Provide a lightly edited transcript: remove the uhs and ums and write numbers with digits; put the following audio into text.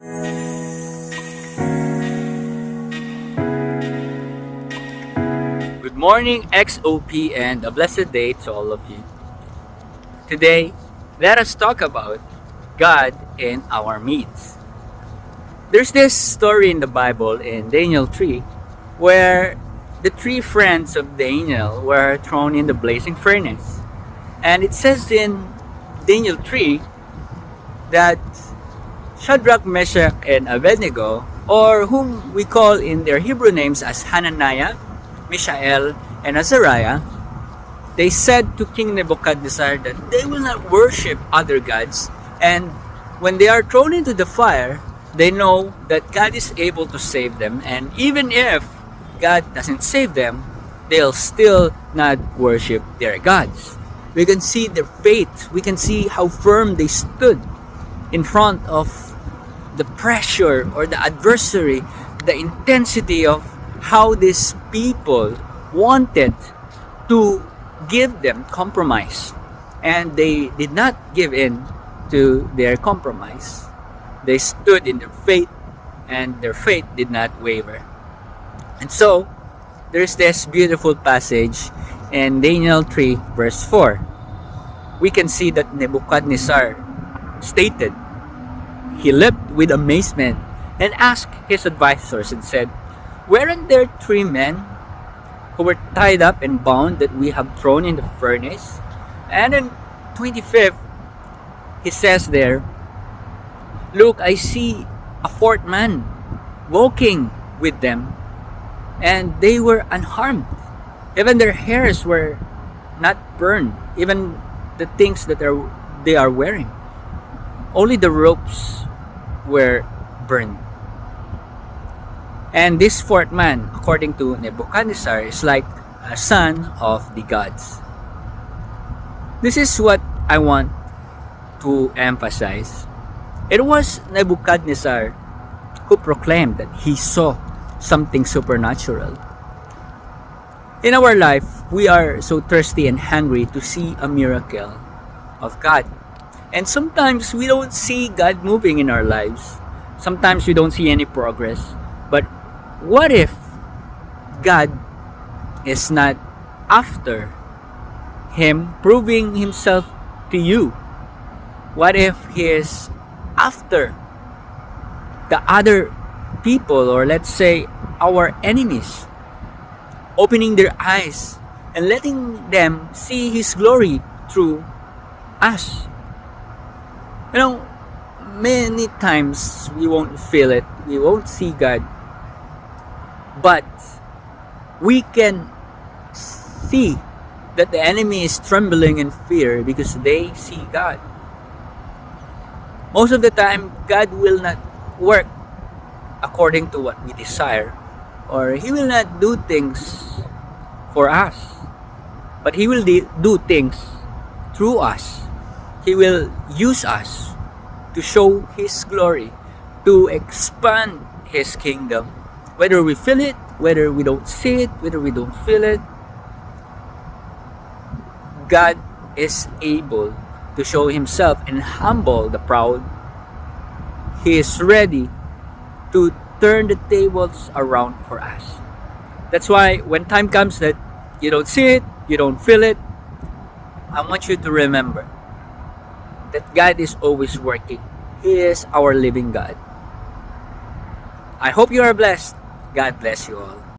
Good morning, XOP, and a blessed day to all of you. Today, let us talk about God in our midst. There's this story in the Bible in Daniel 3 where the three friends of Daniel were thrown in the blazing furnace. And it says in Daniel 3 that Shadrach, Meshach, and Abednego, or whom we call in their Hebrew names as Hananiah, Mishael, and Azariah, they said to King Nebuchadnezzar that they will not worship other gods, and when they are thrown into the fire, they know that God is able to save them, and even if God doesn't save them, they'll still not worship their gods. We can see their faith, we can see how firm they stood in front of the pressure or the adversary, the intensity of how these people wanted to give them compromise, and they did not give in to their compromise. They stood in their faith, and their faith did not waver. And so there's this beautiful passage in Daniel 3 verse 4. We can see that Nebuchadnezzar stated, he leapt with amazement and asked his advisors and said, "Weren't there three men who were tied up and bound that we have thrown in the furnace?" And in 25th, he says there, "Look, I see a fourth man walking with them, and they were unharmed. Even their hairs were not burned, even the things that they are wearing. Only the ropes were burned." And this fourth man, according to Nebuchadnezzar, is like a son of the gods. This is what I want to emphasize. It was Nebuchadnezzar who proclaimed that he saw something supernatural. In our life, we are so thirsty and hungry to see a miracle of God. And sometimes we don't see God moving in our lives. Sometimes we don't see any progress. But what if God is not after Him proving Himself to you? What if He is after the other people, or let's say our enemies, opening their eyes and letting them see His glory through us? You know, many times we won't feel it, we won't see God, but we can see that the enemy is trembling in fear because they see God. Most of the time, God will not work according to what we desire, or He will not do things for us, but He will do things through us. He will use us to show His glory, to expand His kingdom. Whether we feel it, whether we don't see it, whether we don't feel it, God is able to show Himself and humble the proud. He is ready to turn the tables around for us. That's why when time comes that you don't see it, you don't feel it, I want you to remember that God is always working. He is our living God. I hope you are blessed. God bless you all.